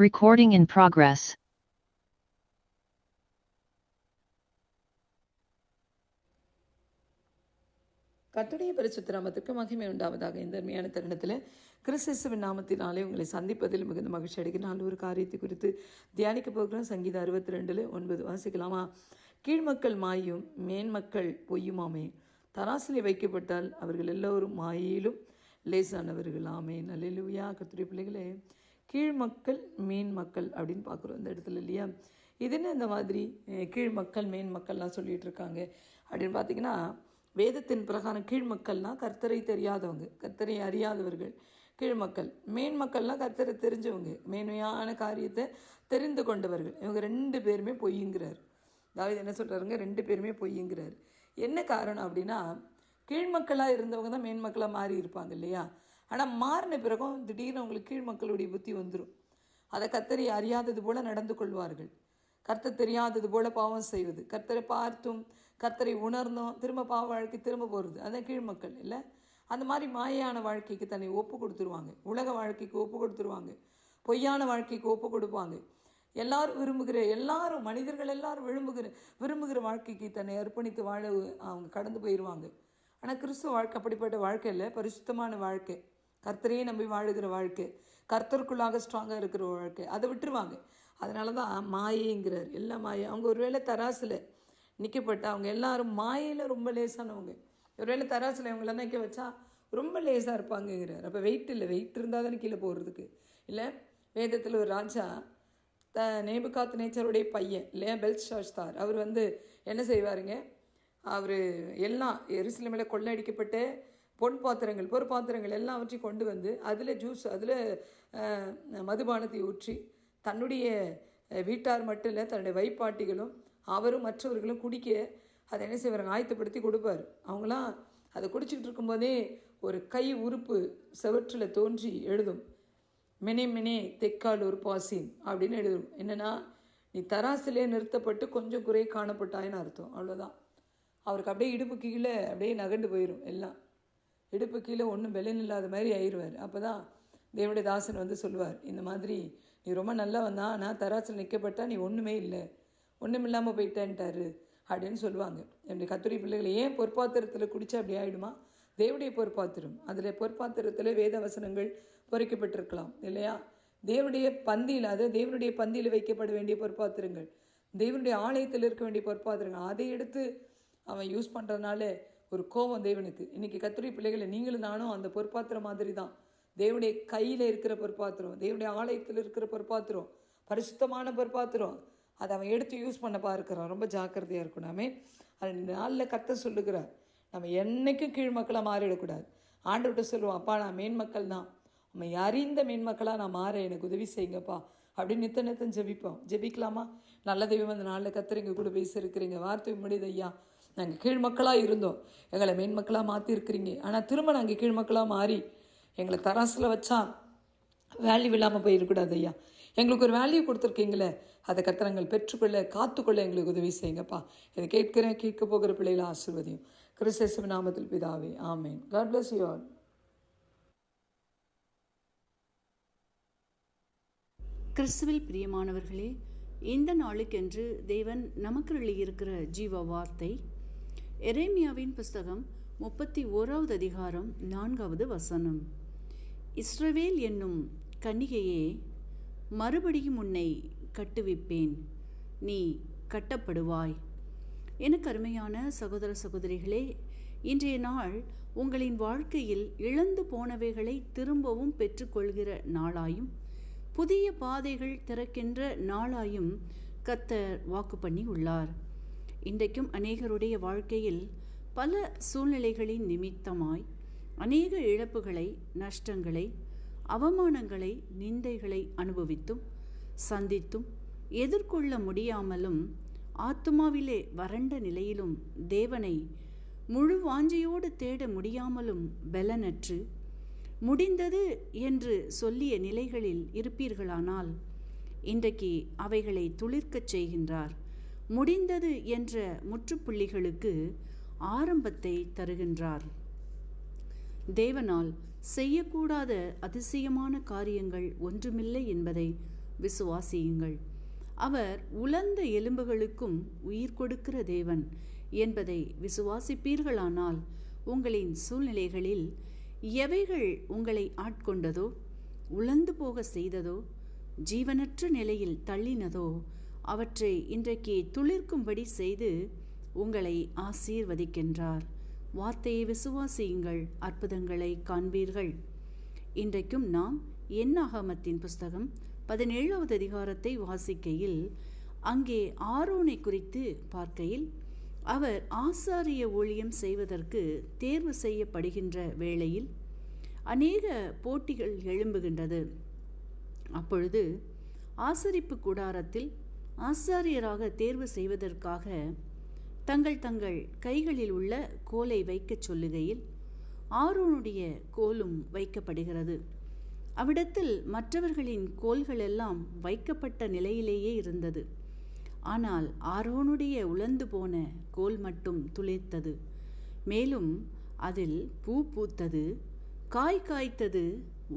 Recording in progress. கர்த்தருடைய பரிசுத்த நாமத்துக்கு மகிமை உண்டாவதாக. இந்த அருமையான தருணத்தில் கிறிஸ்துவின் நாமத்தினாலே உங்களை சந்திப்பதில் மிகுந்த மகிழ்ச்சி அடைகிறேன். ஒரு காரியத்தை குறித்து தியானிக்க போகிறோம். சங்கீதம் 62:9 வாசிக்கலாமா? கீழ்மக்கள் மாயும் மேன்மக்கள் பொய்யுமாமே, தராசிலே வைக்கப்பட்டால் அவர்கள் எல்லோரும் மாயிலும் லேசானவர்கள். ஆமென். அல்லேலூயா. கர்த்தருடைய பிள்ளைகளே, கீழ்மக்கள் மேன்மக்கள் அப்படின்னு பார்க்குறோம் இந்த இடத்துல இல்லையா? இது என்ன இந்த மாதிரி கீழ்மக்கள் மேன்மக்கள்லாம் சொல்லிகிட்டு இருக்காங்க அப்படின்னு பார்த்தீங்கன்னா, வேதத்தின் பிரகாரம் கீழ்மக்கள்னால் கர்த்தரை தெரியாதவங்க, கர்த்தரை அறியாதவர்கள் கீழ்மக்கள். மேன்மக்கள்னால் கர்த்தரை தெரிஞ்சவங்க, மேன்மையான காரியத்தை தெரிந்து கொண்டவர்கள். இவங்க 2 பேருமே பொய்யுங்கிறார். தாவீது என்ன சொல்கிறாருங்க? 2 பேருமே பொய்யுங்கிறார். என்ன காரணம் அப்படின்னா, கீழ்மக்களாக இருந்தவங்க தான் மேன்மக்களாக மாறி இருப்பாங்க இல்லையா? ஆனால் மாறின பிறகும் திடீர்னு அவங்களுக்கு கீழ்மக்களுடைய புத்தி வந்துடும். அதை கர்த்தரை அறியாதது போல் நடந்து கொள்வார்கள். கர்த்தர் தெரியாதது போல் பாவம் செய்வது, கர்த்தரை பார்த்தும் கர்த்தரை உணர்ந்தும் திரும்ப பாவ வாழ்க்கை திரும்ப போகிறது, அதான் கீழ்மக்கள் இல்லை? அந்த மாதிரி மாயான வாழ்க்கைக்கு தன்னை ஒப்பு கொடுத்துருவாங்க, உலக வாழ்க்கைக்கு ஒப்பு கொடுத்துருவாங்க, பொய்யான வாழ்க்கைக்கு ஒப்பு கொடுப்பாங்க. எல்லாரும் மனிதர்கள் எல்லாரும் விரும்புகிற வாழ்க்கைக்கு தன்னை அர்ப்பணித்து வாழ அவங்க கடந்து போயிடுவாங்க. ஆனால் கிறிஸ்துவ வாழ்க்கை அப்படிப்பட்ட வாழ்க்கை இல்லை. பரிசுத்தமான வாழ்க்கை, கர்த்தரையே நம்பி வாழுகிற வாழ்க்கை, கர்த்தருக்குள்ளாக ஸ்ட்ராங்காக இருக்கிற வாழ்க்கை, அதை விட்டுருவாங்க. அதனால தான் மாயைங்கிறார். எல்லாம் மாயை. அவங்க ஒருவேளை தராசில் நிற்கப்பட்ட அவங்க எல்லாரும் மாயையில் ரொம்ப லேசானவங்க. ஒருவேளை தராசில் அவங்கள நிற்க வச்சா ரொம்ப லேசாக இருப்பாங்கங்கிறார். அப்போ வெயிட் இல்லை, வெயிட் இருந்தால் தானே கீழே போகிறதுக்கு இல்லை? வேதத்தில் ஒரு ராஜா நேபுகாத்நேச்சருடைய பையன் இல்லையா, பெல்ஷாத்சார், அவர் என்ன செய்வாருங்க? அவர் எல்லாம் எருசலேமில் கொள்ளையடிக்கப்பட்ட பொற்பாத்திரங்கள் எல்லாவற்றையும் கொண்டு அதில் ஜூஸ், அதில் மதுபானத்தை ஊற்றி தன்னுடைய வீட்டார் மட்டும் இல்லை, தன்னுடைய வைப்பாட்டிகளும் அவரும் மற்றவர்களும் குடிக்க அதை என்ன செய்வாங்க? ஆயத்தப்படுத்தி கொடுப்பார். அவங்களாம் அதை குடிச்சிக்கிட்டு இருக்கும்போதே ஒரு கை உறுப்பு செவற்றில் தோன்றி எழுதும், மினே தெக்கால் ஒரு பாசின் அப்படின்னு எழுதும். என்னென்னா, நீ தராசிலே நிறுத்தப்பட்டு கொஞ்சம் குறை காணப்பட்டாயின்னு அர்த்தம். அவ்வளோதான். அவருக்கு அப்படியே இடுப்பு கீழே அப்படியே நகண்டு போயிடும். எல்லாம் இடுப்பு கீழே ஒன்றும் பலன் இல்லாத மாதிரி ஆயிடுவார். அப்போ தான் தேவனுடைய தாசன் சொல்லுவார், இந்த மாதிரி நீ ரொம்ப நல்லா வந்தா, நான் தராசில் நிற்கப்பட்டா நீ ஒன்றுமே இல்லை, ஒன்றும் இல்லாமல் போயிட்டேன்ட்டாரு அப்படின்னு சொல்லுவாங்க. என்னுடைய கர்த்தருடைய பிள்ளைகளை, ஏன் பொற்பாத்திரத்தில் குடித்தா அப்படி ஆகிடுமா? தேவனுடைய பொற்பாத்திரம், அதில் பொற்பாத்திரத்தில் வேத வசனங்கள் பொறிக்கப்பட்டிருக்கலாம் இல்லையா? தேவனுடைய பந்தியில், அது தேவனுடைய பந்தியில் வைக்கப்பட வேண்டிய பொற்பாத்திரங்கள், தேவனுடைய ஆலயத்தில் இருக்க வேண்டிய பொற்பாத்திரங்கள், அதை எடுத்து அவன் யூஸ் பண்ணுறதுனால ஒரு கோபம் தேவனுக்கு. இன்றைக்கி கர்த்தருடைய பிள்ளைகளை, நீங்களும் நானும் அந்த பொற்பாத்திரம் மாதிரி தான். தேவனுடைய கையில் இருக்கிற பொற்பாத்திரம், தேவனுடைய ஆலயத்தில் இருக்கிற பொற்பாத்திரம், பரிசுத்தமான பொற்பாத்திரம், அதை அவன் எடுத்து யூஸ் பண்ண பார்க்கிறான். ரொம்ப ஜாக்கிரதையாக இருக்கணுமே. அது நாளில் கர்த்தர் சொல்லுகிறார், நம்ம என்றைக்கும் கீழ்மக்களாக மாறிடக்கூடாது. ஆண்டவர்கிட்ட சொல்லுவோம், அப்பா நான் மேன்மக்கள் தான், உண்மை அறிந்த மேன்மக்களாக நான் மாற எனக்கு உதவி செய்யுங்கப்பா அப்படின்னு நித்தம் ஜெபிக்கலாமா? நல்ல தெய்வம், அந்த நாளில் கர்த்தர் எங்கள் கூட பேசியிருக்கிறீங்க, வார்த்தை முடியுது ஐயா, நாங்கள் கீழ்மக்களாக இருந்தோம், எங்களை மேன்மக்களாக மாற்றிருக்கிறீங்க, ஆனால் திரும்ப நாங்கள் கீழ்மக்களாக மாறி எங்களை தராசில் வச்சா வேல்யூ இல்லாமல் போயிடக்கூடாது ஐயா, எங்களுக்கு ஒரு வேல்யூ கொடுத்துருக்கீங்களே, அதை கர்த்தர் பெற்றுக்கொள்ள காத்துக்கொள்ள எங்களுக்கு உதவி செய்யுங்கப்பா. இதை கேட்க போகிற பிள்ளைகளை ஆசீர்வதியும். கிறிஸ்து நாமத்தில் பிதாவே, ஆமேன். God bless you all. கிறிஸ்துவில் பிரியமானவர்களே, இந்த நாளுக்கென்று தேவன் நமக்கு எழுதியிருக்கிற ஜீவ வார்த்தை எரேமியாவின் புஸ்தகம் 31வது அதிகாரம் 4வது வசனம். இஸ்ரவேல் என்னும் கன்னிகையே, மறுபடியும் உன்னை கட்டுவிப்பேன், நீ கட்டப்படுவாய். எனக்கு அருமையான சகோதர சகோதரிகளே, இன்றைய நாள் உங்களின் வாழ்க்கையில் இழந்து போனவைகளை திரும்பவும் பெற்றுக்கொள்கிற நாளாயும் புதிய பாதைகள் திறக்கின்ற நாளாயும் கர்த்தர் வாக்கு பண்ணி உள்ளார். இன்றைக்கும் அநேகருடைய வாழ்க்கையில் பல சூழ்நிலைகளின் நிமித்தமாய் அநேக இழப்புகளை, நஷ்டங்களை, அவமானங்களை, நிந்தைகளை அனுபவித்தும் சந்தித்தும் எதிர்கொள்ள முடியாமலும் ஆத்துமாவிலே வறண்ட நிலையிலும் தேவனை முழு வாஞ்சையோடு தேட முடியாமலும் பலனற்று முடிந்தது என்று சொல்லிய நிலைகளில் இருப்பீர்களானால், இன்றைக்கு அவைகளை துளிர்க்கச் செய்கின்றார். முடிந்தது என்ற முற்றுப்புள்ளிகளுக்கு ஆரம்பத்தை தருகின்றார். தேவனால் செய்யக்கூடாத அதிசயமான காரியங்கள் ஒன்றுமில்லை என்பதை விசுவாசியுங்கள். அவர் உலர்ந்த எலும்புகளுக்கும் உயிர் கொடுக்கிற தேவன் என்பதை விசுவாசிப்பீர்களானால், உங்களின் சூழ்நிலைகளில் எவைகள் உங்களை ஆட்கொண்டதோ, உலர்ந்து போக செய்ததோ, ஜீவனற்ற நிலையில் தள்ளினதோ, அவற்றை இன்றைக்கு துளிர்க்கும்படி செய்து உங்களை ஆசீர்வதிக்கின்றார். வார்த்தையை விசுவாசியுங்கள், அற்புதங்களை காண்பீர்கள். இன்றைக்கும் நாம் என்னாகமத்தின் புஸ்தகம் 17வது அதிகாரத்தை வாசிக்கையில், அங்கே ஆரோனை குறித்து பார்க்கையில், அவர் ஆசாரிய ஊழியம் செய்வதற்கு தேர்வு செய்யப்படுகின்ற வேளையில் அநேக போட்டிகள் எழும்புகின்றது. அப்பொழுது ஆசரிப்பு கூடாரத்தில் ஆசாரியராக தேர்வு செய்வதற்காக தங்கள் கைகளில் உள்ள கோலை வைக்கச் சொல்லுகையில் ஆரோனுடைய கோலும் வைக்கப்படுகிறது. அவ்விடத்தில் மற்றவர்களின் கோல்களெல்லாம் வைக்கப்பட்ட நிலையிலேயே இருந்தது. ஆனால் ஆரோனுடைய உலர்ந்து போன கோல் மட்டும் துளிர்த்தது. மேலும் அதில் பூ பூத்தது, காய் காய்த்தது,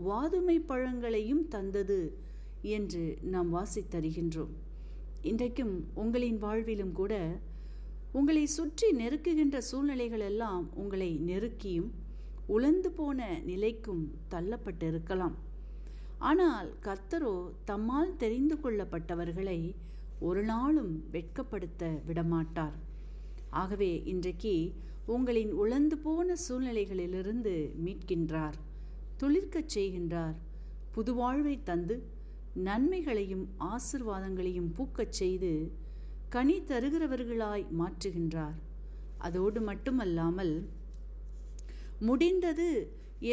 வாதுமை பழங்களையும் தந்தது என்று நாம் வாசித்தருகின்றோம். இன்றைக்கும் உங்களின் வாழ்விலும் கூட உங்களை சுற்றி நெருக்குகின்ற சூழ்நிலைகள் எல்லாம் உங்களை நெருக்கியும் உலர்ந்து போன நிலைக்கும் தள்ளப்பட்டிருக்கலாம். ஆனால் கர்த்தரோ தம்மால் தெரிந்து கொள்ளப்பட்டவர்களை ஒரு நாளும் வெட்கப்படுத்த விடமாட்டார். ஆகவே இன்றைக்கு உங்களின் உலர்ந்து போன சூழ்நிலைகளிலிருந்து மீட்கின்றார், துளிர்க்கச் செய்கின்றார், புது வாழ்வை தந்து நன்மைகளையும் ஆசீர்வாதங்களையும் பூக்கச் செய்து கனி தருகிறவர்களாய் மாற்றுகின்றார். அதோடு மட்டுமல்லாமல் முடிந்தது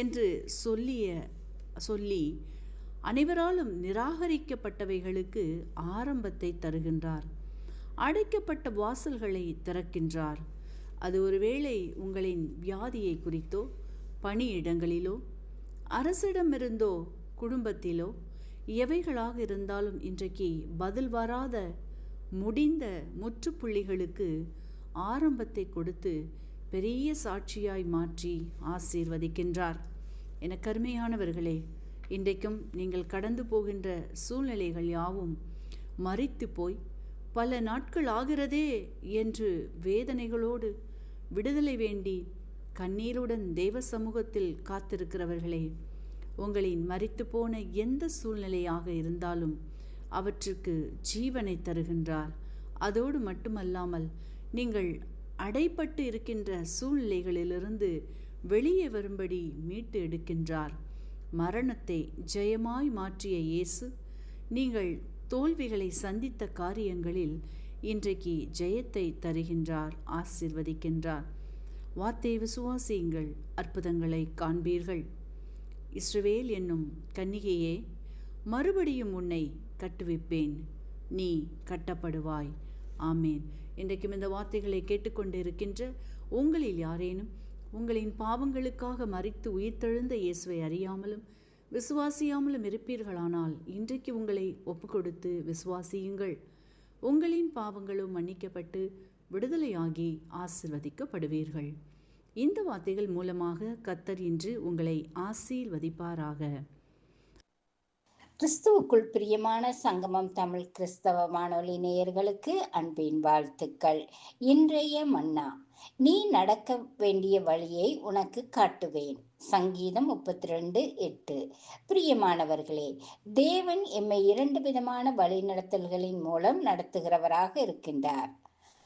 என்று சொல்லி அனைவராலும் நிராகரிக்கப்பட்டவைகளுக்கு ஆரம்பத்தை தருகின்றார். அடைக்கப்பட்ட வாசல்களை திறக்கின்றார். அது ஒருவேளை உங்களின் வியாதியை குறித்தோ, பணியிடங்களிலோ, அரசிடமிருந்தோ, குடும்பத்திலோ எவைகளாக இருந்தாலும் இன்றைக்கு பதில் வராத முடிந்த முற்றுப்புள்ளிகளுக்கு ஆரம்பத்தை கொடுத்து பெரிய சாட்சியாய் மாற்றி ஆசீர்வதிக்கின்றார். என கருமையானவர்களே, இன்றைக்கும் நீங்கள் கடந்து போகின்ற சூழ்நிலைகள் யாவும் மரித்து போய் பல நாட்கள் ஆகிறதே என்று வேதனைகளோடு விடுதலை வேண்டி கண்ணீருடன் தேவ சமூகத்தில் காத்திருக்கிறவர்களே, உங்களின் மரித்து போன எந்த சூழ்நிலையாக இருந்தாலும் அவற்றுக்கு ஜீவனை தருகின்றார். அதோடு மட்டுமல்லாமல் நீங்கள் அடைப்பட்டு இருக்கின்ற சூழ்நிலைகளிலிருந்து வெளியே வரும்படி மீட்டு எடுக்கின்றார். மரணத்தை ஜெயமாய் மாற்றிய இயேசு, நீங்கள் தோல்விகளை சந்தித்த காரியங்களில் இன்றைக்கு ஜெயத்தை தருகின்றார், ஆசீர்வதிக்கின்றார். வார்த்தையை விசுவாசியுங்கள், அற்புதங்களை காண்பீர்கள். இஸ்ரவேல் என்னும் கன்னிகையே, மறுபடியும் உன்னை கட்டுவிப்பேன், நீ கட்டப்படுவாய். ஆமேன். இன்றைக்கும் இந்த வார்த்தைகளை கேட்டுக்கொண்டு இருக்கின்ற உங்களில் யாரேனும் உங்களின் பாவங்களுக்காக மரித்து உயிர்த்தெழுந்த இயேசுவை அறியாமலும் விசுவாசியாமலும் இருப்பீர்களானால், இன்றைக்கு உங்களை ஒப்புக்கொடுத்து விசுவாசியுங்கள். உங்களின் பாவங்களும் மன்னிக்கப்பட்டு விடுதலையாகி ஆசீர்வதிக்கப்படுவீர்கள். இந்த வார்த்தைகள் மூலமாக கர்த்தர் இன்று உங்களை ஆசீர்வதிப்பாராக. கிறிஸ்துவுக்குள் பிரியமான சங்கமம் தமிழ் கிறிஸ்தவ வானொலி நேயர்களுக்கு அன்பின் வாழ்த்துக்கள். இன்றைய மன்னா, நீ நடக்க வேண்டிய வழியை உனக்கு காட்டுவேன். சங்கீதம் 32:8. பிரியமானவர்களே, தேவன் எம்மை 2 விதமான வழிநடத்தல்களின் மூலம் நடத்துகிறவராக இருக்கின்றார்.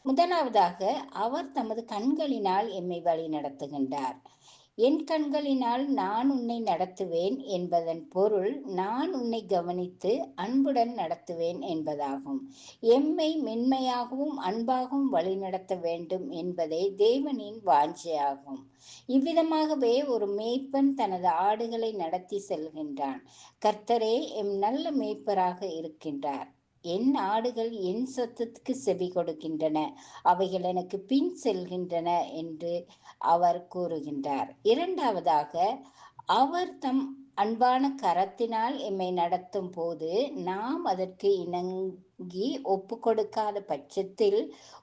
முதலாவதாக, அவர் தமது கண்களினால் எம்மை வழி நடத்துகின்றார். என் கண்களினால் நான் உன்னை நடத்துவேன் என்பதன் பொருள் நான் உன்னை கவனித்து அன்புடன் நடத்துவேன் என்பதாகும். எம்மை மென்மையாகவும் அன்பாகவும் வழிநடத்த வேண்டும் என்பதே தேவனின் வாஞ்சையாகும். இவ்விதமாகவே ஒரு மேய்ப்பன் தனது ஆடுகளை நடத்தி செல்கின்றான். கர்த்தரே எம் நல்ல மேய்ப்பராக இருக்கின்றார். என் ஆடுகள் என் சத்தத்துக்கு செவி கொடுக்கின்றன, அவைகள் எனக்கு பின் செல்கின்றன என்று அவர் கூறுகின்றார். இரண்டாவதாக, அவர் தம் அன்பான கரத்தினால் எம்மை நடத்தும் போது நாம் அதற்கு இணங்கி ஒப்பு கொடுக்காத பட்சத்தில்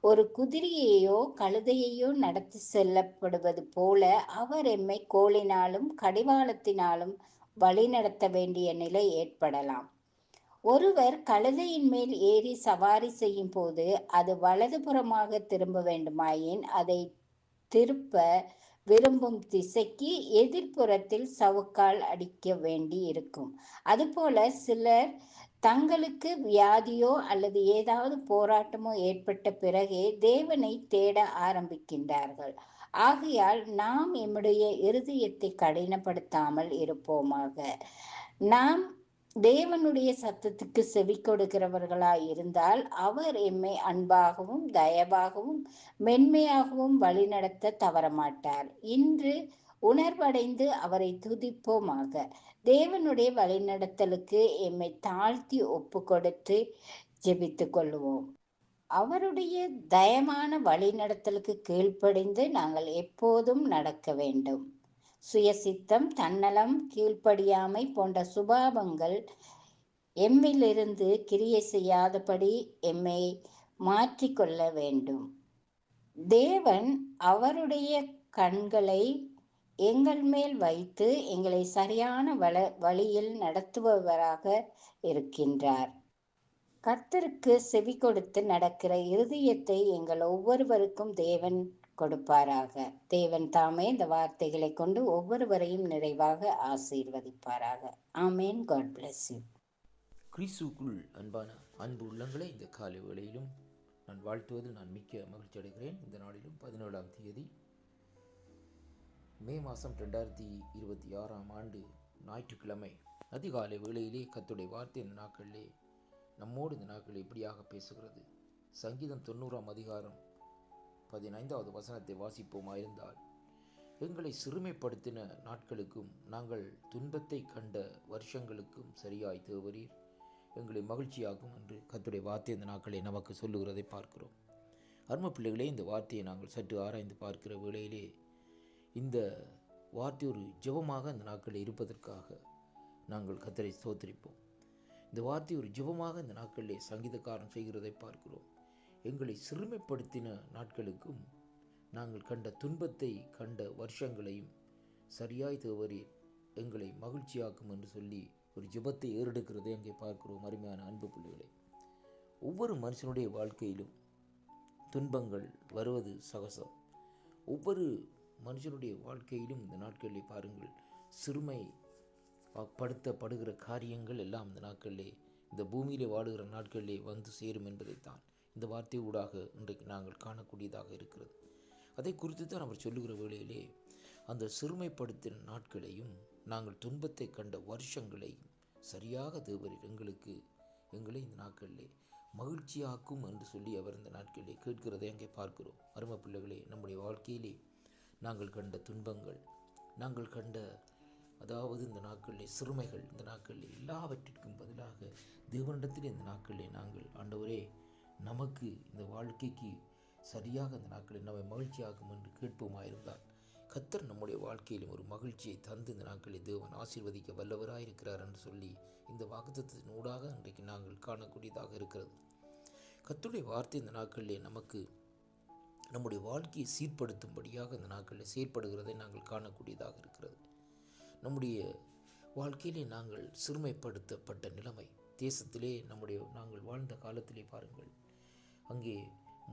ஒரு குதிரையையோ கழுதையையோ நடத்தி செல்லப்படுவது போல அவர் எம்மை கோலினாலும் கடிவாளத்தினாலும் வழி நடத்த வேண்டிய நிலை ஏற்படலாம். ஒருவர் கழுதையின் மேல் ஏறி சவாரி செய்யும் போது அது வலதுபுறமாக திரும்ப வேண்டுமாயின் அதை திருப்ப விரும்பும் திசைக்கு எதிர்ப்புறத்தில் சவுக்கால் அடிக்க வேண்டி இருக்கும். அதுபோல சிலர் தங்களுக்கு வியாதியோ அல்லது ஏதாவது போராட்டமோ ஏற்பட்ட பிறகே தேவனை தேட ஆரம்பிக்கின்றார்கள். ஆகையால் நாம் எம்முடைய இருதயத்தை கடினப்படுத்தாமல் இருப்போமாக. நாம் தேவனுடைய சத்தத்துக்கு செவி கொடுக்கிறவர்களாய் இருந்தால் அவர் எம்மை அன்பாகவும் தயவாகவும் மென்மையாகவும் வழிநடத்த தவறமாட்டார். இன்று உணர்வடைந்து அவரை துதிப்போமாக. தேவனுடைய வழிநடத்தலுக்கு எம்மை தாழ்த்தி ஒப்பு கொடுத்து ஜெபித்து கொள்வோம். அவருடைய தயமான வழிநடத்தலுக்கு கீழ்ப்படிந்து நாங்கள் எப்போதும் நடக்க வேண்டும். சுயசித்தம், தன்னலம், கீழ்ப்படியாமை போன்ற சுபாவங்கள் எம்மிலிருந்து கிரியை செய்யாதபடி எம்மை மாற்றிக்கொள்ள வேண்டும். தேவன் அவருடைய கண்களை எங்கள் மேல் வைத்து எங்களை சரியான வழியில் நடத்துபவராக இருக்கின்றார். கர்த்தருக்கு செவி கொடுத்து நடக்கிற இருதயத்தை எங்கள் ஒவ்வொருவருக்கும் தேவன் கொடுப்பாராக. தேவன் தாமே இந்த வார்த்தைகளை கொண்டு ஒவ்வொருவரையும் நிறைவாக ஆசீர்வதிப்பாராக. ஆமேன். God bless you. கிறிஸ்துவுக்குள் அன்பான அன்பு உள்ளங்களே, இந்த காலை வேளையிலும் நான் வாழ்த்துவதில் நான் மிக்க மகிழ்ச்சி அடைகிறேன். இந்த நாளிலும் 17ஆம் தேதி மே மாதம் 2026 ஞாயிற்றுக்கிழமை அதிகாலை வேளையிலே கர்த்தருடைய வார்த்தை இந்த நாட்களிலே நம்மோடு இந்த நாட்களில் இப்படியாக பேசுகிறது. சங்கீதம் 90ஆம் அதிகாரம் 15வது வசனத்தை வாசிப்போமாயிருந்தால், எங்களை சிறுமைப்படுத்தின நாட்களுக்கும் நாங்கள் துன்பத்தை கண்ட வருஷங்களுக்கும் சரியாய் தேவரீர் எங்களை மகிழ்ச்சியாகும் என்று கர்த்தருடைய வார்த்தை இந்த நாட்களை நமக்கு சொல்லுகிறதை பார்க்கிறோம். அருமை பிள்ளைகளே, இந்த வார்த்தையை நாங்கள் சற்று ஆராய்ந்து பார்க்கிற வேளையிலே இந்த வார்த்தை ஒரு ஜெபமாக இந்த நாட்களில் இருப்பதற்காக நாங்கள் கர்த்தரை ஸ்தோத்திரிப்போம். இந்த வார்த்தை ஒரு ஜெபமாக இந்த நாட்களிலே சங்கீதக்காரன் செய்கிறதை பார்க்கிறோம். எங்களை சிறுமைப்படுத்தின நாட்களுக்கும் நாங்கள் கண்ட துன்பத்தை கண்ட வருஷங்களையும் சரியாய் தேவரீர் எங்களை மகிழ்ச்சியாக்கும் என்று சொல்லி ஒரு ஜெபத்தை ஏறெடுக்கிறதை அங்கே பார்க்கிறோம். அருமையான அன்பு பிள்ளைகளே, ஒவ்வொரு மனுஷனுடைய வாழ்க்கையிலும் துன்பங்கள் வருவது சகஜம். ஒவ்வொரு மனுஷனுடைய வாழ்க்கையிலும் இந்த நாட்களிலே பாருங்கள், சிறுமை படுத்தப்படுகிற காரியங்கள் எல்லாம் இந்த நாட்களிலே இந்த பூமியிலே வாடுகிற நாட்களிலே வந்து சேரும் என்பதைத்தான் இந்த வார்த்தை ஊடாக இன்றைக்கு நாங்கள் காணக்கூடியதாக இருக்கிறது. அதை குறித்து தான் அவர் சொல்லுகிற வேளையிலே அந்த சிறுமைப்படுத்தின நாட்களையும் நாங்கள் துன்பத்தை கண்ட வருஷங்களையும் சரியாக தேவரீர் எங்களை இந்த நாட்களிலே மகிழ்ச்சியாக்கும் என்று சொல்லி அவர் இந்த நாட்களிலே கேட்கிறதை அங்கே பார்க்கிறோம். அருமை பிள்ளைகளே, நம்முடைய வாழ்க்கையிலே நாங்கள் கண்ட துன்பங்கள், நாங்கள் கண்ட அதாவது இந்த நாட்களிலே சிறுமைகள், இந்த நாட்களிலே எல்லாவற்றிற்கும் பதிலாக தேவனிடத்தில் இந்த நாட்களிலே நாங்கள் ஆண்டவரே நமக்கு இந்த வாழ்க்கைக்கு சரியாக இந்த நாட்களில் நம்மை மகிழ்ச்சியாகும் என்று கேட்போமாயிருந்தால் கர்த்தர் நம்முடைய வாழ்க்கையிலும் ஒரு மகிழ்ச்சியை தந்து இந்த நாட்களில் தேவன் ஆசீர்வதிக்க வல்லவராயிருக்கிறார் என்று சொல்லி இந்த வாக்குத்தத்தின் ஊடாக இன்றைக்கு நாங்கள் காணக்கூடியதாக இருக்கிறது. கர்த்தருடைய வார்த்தை இந்த நாட்களிலே நமக்கு நம்முடைய வாழ்க்கையை சீர்படுத்தும்படியாக இந்த நாட்களில் செயற்படுகிறதை நாங்கள் காணக்கூடியதாக இருக்கிறது. நம்முடைய வாழ்க்கையிலே நாங்கள் சிறுமைப்படுத்தப்பட்ட நிலைமை தேசத்திலே நாங்கள் வாழ்ந்த காலத்திலே பாருங்கள், அங்கே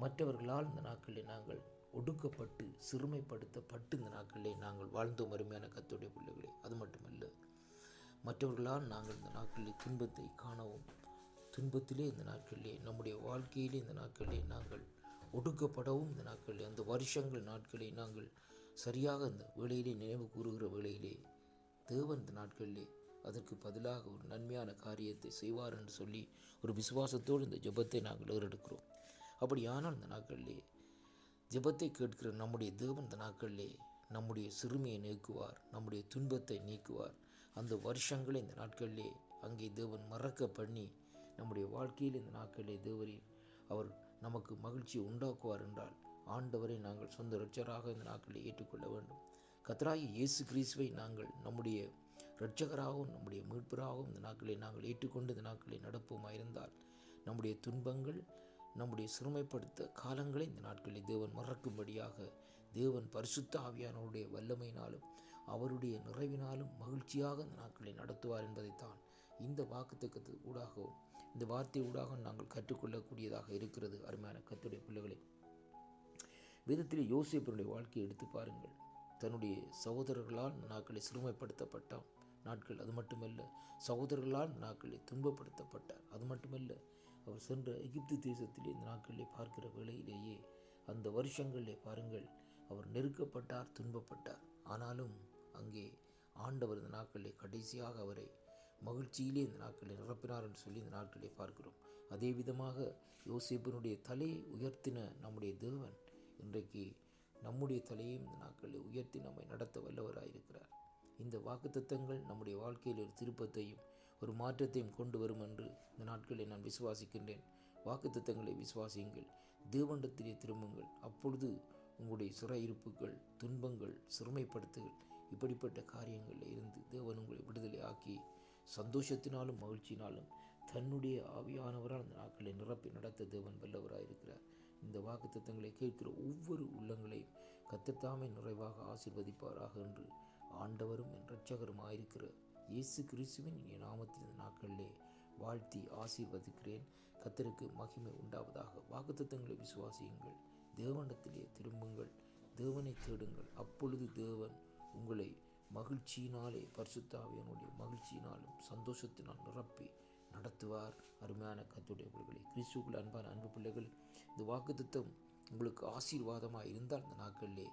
மற்றவர்களால் இந்த நாட்களிலே நாங்கள் ஒடுக்கப்பட்டு சிறுமைப்படுத்தப்பட்டு இந்த நாட்களிலே நாங்கள் வாழ்ந்தோம். அருமையான கர்த்தருடைய பிள்ளைகளே, அது மட்டுமல்ல, மற்றவர்களால் நாங்கள் இந்த நாட்களிலே துன்பத்தை காணவும், துன்பத்திலே இந்த நாட்களிலே நம்முடைய வாழ்க்கையிலே இந்த நாட்களிலே நாங்கள் ஒடுக்கப்படவும், இந்த நாட்களிலே அந்த வருஷங்கள் நாட்களை நாங்கள் சரியாக இந்த வேளையிலே நினைவு கூறுகிற வேளையிலே தேவன் இந்த நாட்களிலே அதற்கு பதிலாக ஒரு நன்மையான காரியத்தை செய்வார் என்று சொல்லி ஒரு விசுவாசத்தோடு இந்த ஜெபத்தை நாங்கள் ஏறெடுக்கிறோம். அப்படியானால் இந்த நாட்களிலே ஜெபத்தை கேட்கிற நம்முடைய தேவன் இந்த நாட்களிலே நம்முடைய சிறுமையை நீக்குவார், நம்முடைய துன்பத்தை நீக்குவார். அந்த வருஷங்களை இந்த நாட்களிலே அங்கே தேவன் மறக்க பண்ணி நம்முடைய வாழ்க்கையில் இந்த நாட்களிலே தேவரீர் அவர் நமக்கு மகிழ்ச்சியை உண்டாக்குவார் என்றால் ஆண்டவரை நாங்கள் சொந்த இரட்சகராக இந்த நாட்களில் ஏற்றுக்கொள்ள வேண்டும். கர்த்தராகிய இயேசு கிறிஸ்துவை நாங்கள் நம்முடைய இரட்சகராகவும் நம்முடைய மீட்பராகவும் இந்த நாட்களை நாங்கள் ஏற்றுக்கொண்டு இந்த நாட்களை நடப்போமாயிருந்தால் நம்முடைய துன்பங்கள், நம்முடைய சிறுமைப்படுத்த காலங்களை இந்த நாட்களில் தேவன் மறக்கும்படியாக தேவன் பரிசுத்த ஆவியானவருடைய வல்லமையினாலும் அவருடைய நிறைவினாலும் மகிழ்ச்சியாக இந்த நாட்களை நடத்துவார் என்பதைத்தான் இந்த வாக்குத்தத்தத்து ஊடாகவும் இந்த வார்த்தை ஊடாகவும் நாங்கள் கற்றுக்கொள்ளக்கூடியதாக இருக்கிறது. அருமையான கர்த்தருடைய பிள்ளைகளே, வேதத்திலே யோசேப்பினுடைய வாழ்க்கையை எடுத்து பாருங்கள். தன்னுடைய சகோதரர்களால் நாட்களை சிறுமைப்படுத்தப்பட்டான் நாட்கள். அது மட்டுமல்ல, சகோதரர்களால் நாட்களை துன்பப்படுத்தப்பட்டார். அது மட்டுமல்ல, அவர் சென்ற எகிப்து தேசத்திலே இந்த நாட்களிலே பார்க்கிற வேளையிலேயே அந்த வருஷங்களிலே பாருங்கள், அவர் நெருக்கப்பட்டார், துன்பப்பட்டார். ஆனாலும் அங்கே ஆண்டவர் இந்த நாட்களிலே கடைசியாக அவரை மகிழ்ச்சியிலே இந்த நாட்களை நிரப்பினார் என்று சொல்லி இந்த நாட்களை பார்க்கிறோம். அதே விதமாக யோசேப்பினுடைய தலையை உயர்த்தின நம்முடைய தேவன் இன்றைக்கு நம்முடைய தலையையும் இந்த நாட்களில் உயர்த்தி நம்மை நடத்த வல்லவராயிருக்கிறார். இந்த வாக்குத்தத்தங்கள் நம்முடைய வாழ்க்கையில் ஒரு திருப்பத்தையும் ஒரு மாற்றத்தையும் கொண்டு வரும் என்று இந்த நாட்களில் நான் விசுவாசிக்கின்றேன். வாக்குத்தத்தங்களை விசுவாசியுங்கள், தேவனிடத்திலே திரும்புங்கள். அப்பொழுது உங்களுடைய சிறையிருப்புகள், துன்பங்கள், சிறுமைப்படுத்துகள், இப்படிப்பட்ட காரியங்களில் இருந்து தேவன் உங்களை விடுதலை ஆக்கி சந்தோஷத்தினாலும் மகிழ்ச்சியினாலும் தன்னுடைய ஆவியானவரால் அந்த நாட்களை நிரப்பி நடத்த தேவன் வல்லவராயிருக்கிறார். இந்த வாக்குத்தத்தங்களை கேட்கிற ஒவ்வொரு உள்ளங்களையும் கர்த்தர் நிறைவாக ஆசீர்வதிப்பாராக என்று ஆண்டவரும் என் இரட்சகருமாயிருக்கிற இயேசு கிறிஸ்துவின் இனிய நாமத்தில் இந்த நாட்களிலே வாழ்த்தி ஆசீர்வதிக்கிறேன். கர்த்தருக்கு மகிமை உண்டாவதாக. வாக்குத்தத்தங்களை விசுவாசியுங்கள், தேவனிடத்திலே திரும்புங்கள், தேவனை தேடுங்கள். அப்பொழுது தேவன் உங்களை மகிழ்ச்சியினாலே, பரிசுத்த ஆவியானுடைய மகிழ்ச்சியினாலும் சந்தோஷத்தினால் நிரப்பி நடத்துவார். அருமையான கர்த்தருடைய பிள்ளைகளே, கிறிஸ்துவுக்குள் அன்பான அன்பு பிள்ளைகள், இந்த வாக்குத்தத்தம் உங்களுக்கு ஆசீர்வாதமாக இருந்தால் இந்த நாட்களிலே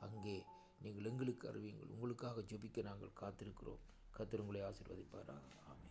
அங்கே நீங்கள் எங்களுக்கு அறிவியுங்கள். உங்களுக்காக ஜெபிக்க நாங்கள் காத்திருக்கிறோம். கர்த்தர் உங்களை ஆசீர்வதிப்பாரா. ஆமென்.